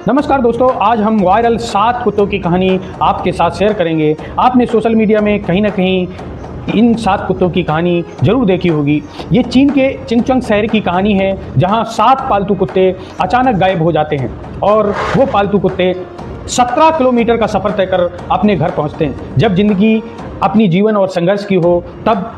नमस्कार दोस्तों, आज हम वायरल 7 कुत्तों की कहानी आपके साथ शेयर करेंगे। आपने सोशल मीडिया में कहीं ना कहीं इन 7 कुत्तों की कहानी जरूर देखी होगी। ये चीन के चिंगचंग शहर की कहानी है, जहां 7 पालतू कुत्ते अचानक गायब हो जाते हैं और वो पालतू कुत्ते 17 किलोमीटर का सफ़र तय कर अपने घर पहुंचते हैं। जब जिंदगी अपनी जीवन और संघर्ष की हो, तब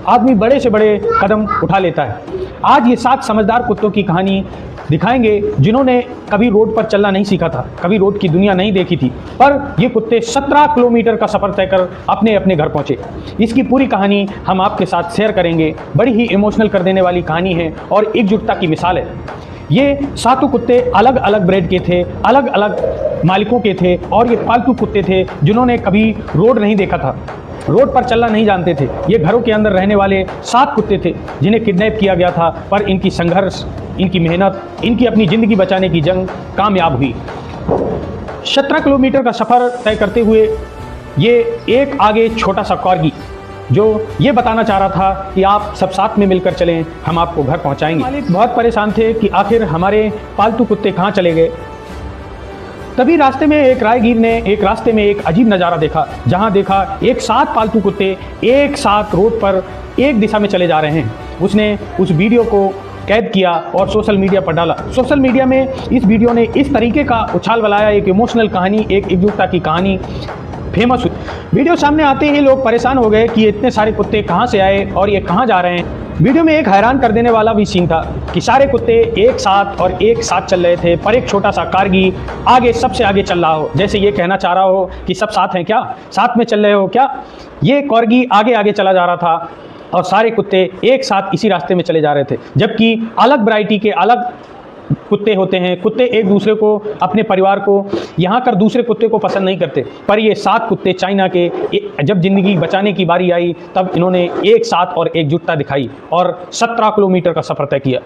आदमी बड़े से बड़े कदम उठा लेता है। आज ये 7 समझदार कुत्तों की कहानी दिखाएंगे, जिन्होंने कभी रोड पर चलना नहीं सीखा था, कभी रोड की दुनिया नहीं देखी थी, पर ये कुत्ते 17 किलोमीटर का सफ़र तय कर अपने अपने घर पहुंचे। इसकी पूरी कहानी हम आपके साथ शेयर करेंगे। बड़ी ही इमोशनल कर देने वाली कहानी है और एकजुटता की मिसाल है। ये 7 कुत्ते अलग अलग ब्रीड के थे, अलग अलग मालिकों के थे और ये पालतू कुत्ते थे जिन्होंने कभी रोड नहीं देखा था, रोड पर चलना नहीं जानते थे। ये घरों के अंदर रहने वाले 7 कुत्ते थे जिन्हें किडनैप किया गया था, पर इनकी संघर्ष, इनकी मेहनत, इनकी अपनी ज़िंदगी बचाने की जंग कामयाब हुई। 17 किलोमीटर का सफ़र तय करते हुए ये एक आगे छोटा सा कॉर्गी, जो ये बताना चाह रहा था कि आप सब साथ में मिलकर चलें, हम आपको घर पहुंचाएंगे। मालिक बहुत परेशान थे कि आखिर हमारे पालतू कुत्ते कहाँ चले गए। तभी रास्ते में एक राहगीर ने रास्ते में एक अजीब नज़ारा देखा, जहां देखा एक 7 पालतू कुत्ते एक साथ रोड पर एक दिशा में चले जा रहे हैं। उसने उस वीडियो को कैद किया और सोशल मीडिया पर डाला। सोशल मीडिया में इस वीडियो ने इस तरीके का उछाल बनाया, एक इमोशनल कहानी, एक एकजुटता की कहानी फेमस हुई। वीडियो सामने आते ही लोग परेशान हो गए कि ये इतने सारे कुत्ते कहाँ से आए और ये कहाँ जा रहे हैं। वीडियो में एक हैरान कर देने वाला भी सीन था कि सारे कुत्ते एक साथ चल रहे थे, पर एक छोटा सा कार्गी आगे, सबसे आगे चल रहा हो, जैसे ये कहना चाह रहा हो कि सब साथ हैं क्या, साथ में चल रहे हो क्या। ये कॉर्गी आगे आगे चला जा रहा था और सारे कुत्ते एक साथ इसी रास्ते में चले जा रहे थे। जबकि अलग वैरायटी के अलग कुत्ते होते हैं, कुत्ते एक दूसरे को, अपने परिवार को यहाँ कर दूसरे कुत्ते को पसंद नहीं करते, पर ये 7 कुत्ते चाइना के, जब ज़िंदगी बचाने की बारी आई तब इन्होंने एक साथ और एकजुटता दिखाई और 17 किलोमीटर का सफ़र तय किया।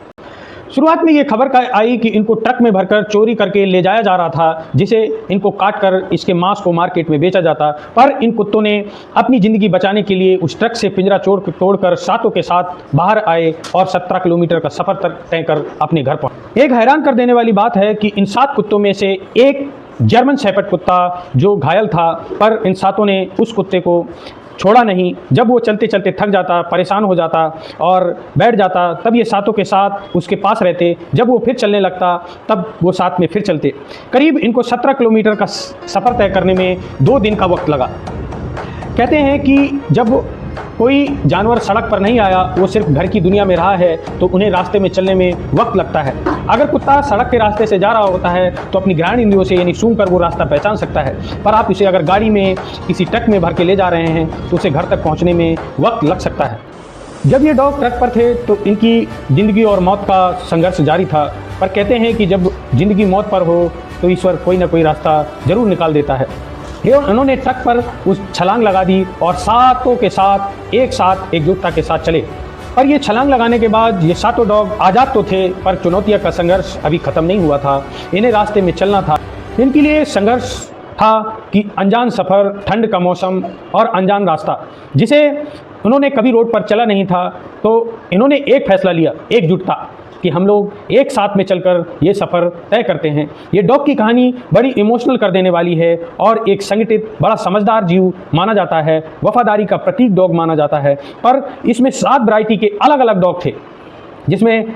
शुरुआत में ये खबर आई कि इनको ट्रक में भरकर चोरी करके ले जाया जा रहा था, जिसे इनको काट कर इसके मांस को मार्केट में बेचा जाता। पर इन कुत्तों ने अपनी ज़िंदगी बचाने के लिए उस ट्रक से पिंजरा तोड़कर 7 के साथ बाहर आए और 17 किलोमीटर का सफ़र तय कर अपने घर पहुंचे। एक हैरान कर देने वाली बात है कि इन 7 कुत्तों में से एक जर्मन शेफर्ड कुत्ता जो घायल था, पर इन 7 ने उस कुत्ते को छोड़ा नहीं। जब वो चलते चलते थक जाता, परेशान हो जाता और बैठ जाता, तब ये 7 के साथ उसके पास रहते। जब वो फिर चलने लगता तब वो साथ में फिर चलते। करीब इनको 17 किलोमीटर का सफ़र तय करने में 2 दिन का वक्त लगा। कहते हैं कि जब कोई जानवर सड़क पर नहीं आया, वो सिर्फ घर की दुनिया में रहा है, तो उन्हें रास्ते में चलने में वक्त लगता है। अगर कुत्ता सड़क के रास्ते से जा रहा होता है तो अपनी घ्राण इंद्रियों से यानी सूंघ कर वो रास्ता पहचान सकता है, पर आप इसे अगर गाड़ी में किसी ट्रक में भर के ले जा रहे हैं तो उसे घर तक पहुंचने में वक्त लग सकता है। जब ये डॉग ट्रक पर थे तो इनकी ज़िंदगी और मौत का संघर्ष जारी था, पर कहते हैं कि जब ज़िंदगी मौत पर हो तो ईश्वर कोई ना कोई रास्ता ज़रूर निकाल देता है। उन्होंने ट्रक पर उस छलांग लगा दी और 7 के साथ एकजुटता के साथ चले। पर ये छलांग लगाने के बाद ये 7 डॉग आज़ाद तो थे, पर चुनौतियों का संघर्ष अभी ख़त्म नहीं हुआ था। इन्हें रास्ते में चलना था। इनके लिए संघर्ष था कि अनजान सफ़र, ठंड का मौसम और अनजान रास्ता, जिसे उन्होंने कभी रोड पर चला नहीं था। तो इन्होंने एक फैसला लिया, एकजुटता, कि हम लोग एक साथ में चलकर ये सफ़र तय करते हैं। ये डॉग की कहानी बड़ी इमोशनल कर देने वाली है और एक संगठित, बड़ा समझदार जीव माना जाता है, वफादारी का प्रतीक डॉग माना जाता है। पर इसमें 7 वैरायटी के अलग अलग डॉग थे, जिसमें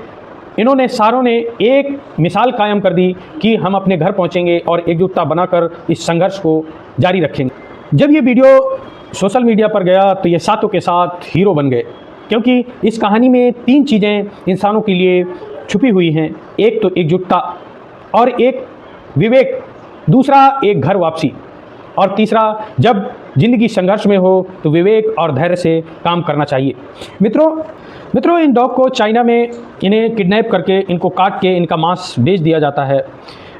इन्होंने सारों ने एक मिसाल कायम कर दी कि हम अपने घर पहुंचेंगे और एकजुटता बनाकर इस संघर्ष को जारी रखेंगे। जब ये वीडियो सोशल मीडिया पर गया तो ये 7 के साथ हीरो बन गए, क्योंकि इस कहानी में 3 चीज़ें इंसानों के लिए छुपी हुई हैं। एक तो एकजुटता, और एक विवेक, दूसरा एक घर वापसी, और तीसरा जब ज़िंदगी संघर्ष में हो तो विवेक और धैर्य से काम करना चाहिए। मित्रों, इन डॉग को चाइना में इन्हें किडनैप करके, इनको काट के इनका मांस बेच दिया जाता है।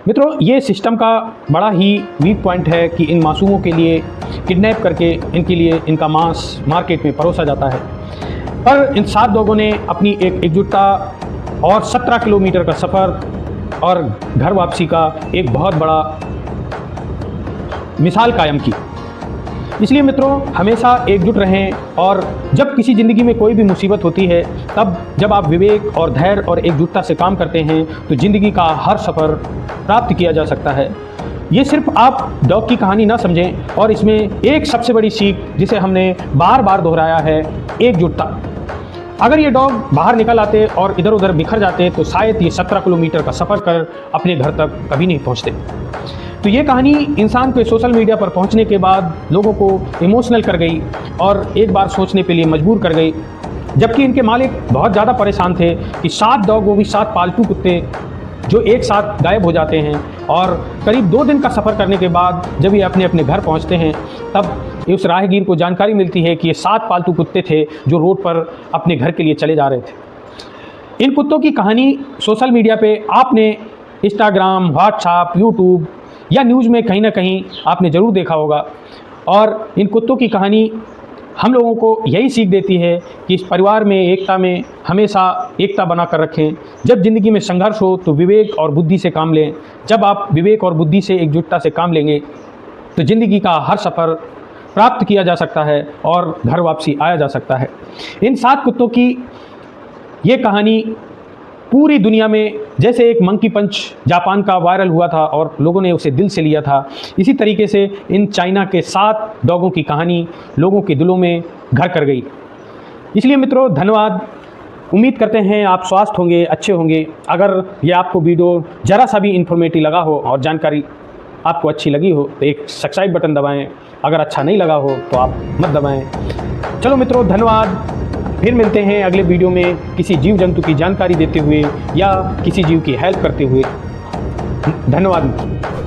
मित्रों, ये सिस्टम का बड़ा ही वीक पॉइंट है कि इन मासूमों के लिए किडनैप करके इनके लिए इनका मांस मार्केट में परोसा जाता है। पर इन 7 लोगों ने अपनी एक एकजुटता और 17 किलोमीटर का सफ़र और घर वापसी का एक बहुत बड़ा मिसाल कायम की। इसलिए मित्रों, हमेशा एकजुट रहें और जब किसी ज़िंदगी में कोई भी मुसीबत होती है, तब जब आप विवेक और धैर्य और एकजुटता से काम करते हैं तो ज़िंदगी का हर सफ़र प्राप्त किया जा सकता है। ये सिर्फ आप डॉग की कहानी ना समझें, और इसमें एक सबसे बड़ी सीख जिसे हमने बार बार दोहराया है, एकजुटता। अगर ये डॉग बाहर निकल आते और इधर उधर बिखर जाते तो शायद ये 17 किलोमीटर का सफ़र कर अपने घर तक कभी नहीं पहुँचते। तो ये कहानी इंसान के सोशल मीडिया पर पहुंचने के बाद लोगों को इमोशनल कर गई और एक बार सोचने के लिए मजबूर कर गई, जबकि इनके मालिक बहुत ज़्यादा परेशान थे कि 7 डॉग, वो भी 7 पालतू कुत्ते जो एक साथ गायब हो जाते हैं, और करीब 2 दिन का सफ़र करने के बाद जब ये अपने अपने घर पहुंचते हैं तब उस राहगीर को जानकारी मिलती है कि ये 7 पालतू कुत्ते थे जो रोड पर अपने घर के लिए चले जा रहे थे। इन कुत्तों की कहानी सोशल मीडिया पे आपने इंस्टाग्राम, व्हाट्सएप, यूट्यूब या न्यूज़ में कहीं ना कहीं आपने ज़रूर देखा होगा, और इन कुत्तों की कहानी हम लोगों को यही सीख देती है कि इस परिवार में, एकता में हमेशा एकता बना कर रखें। जब ज़िंदगी में संघर्ष हो तो विवेक और बुद्धि से काम लें। जब आप विवेक और बुद्धि से, एकजुटता से काम लेंगे तो ज़िंदगी का हर सफ़र प्राप्त किया जा सकता है और घर वापसी आया जा सकता है। इन 7 कुत्तों की ये कहानी पूरी दुनिया में, जैसे एक मंकी पंच जापान का वायरल हुआ था और लोगों ने उसे दिल से लिया था, इसी तरीके से इन चाइना के 7 डॉगों की कहानी लोगों के दिलों में घर कर गई। इसलिए मित्रों, धन्यवाद। उम्मीद करते हैं आप स्वस्थ होंगे, अच्छे होंगे। अगर ये आपको वीडियो ज़रा सा भी इन्फॉर्मेटिव लगा हो और जानकारी आपको अच्छी लगी हो तो एक सब्सक्राइब बटन दबाएँ। अगर अच्छा नहीं लगा हो तो आप मत दबाएँ। चलो मित्रों, धन्यवाद। फिर मिलते हैं अगले वीडियो में किसी जीव जंतु की जानकारी देते हुए या किसी जीव की हेल्प करते हुए। धन्यवाद।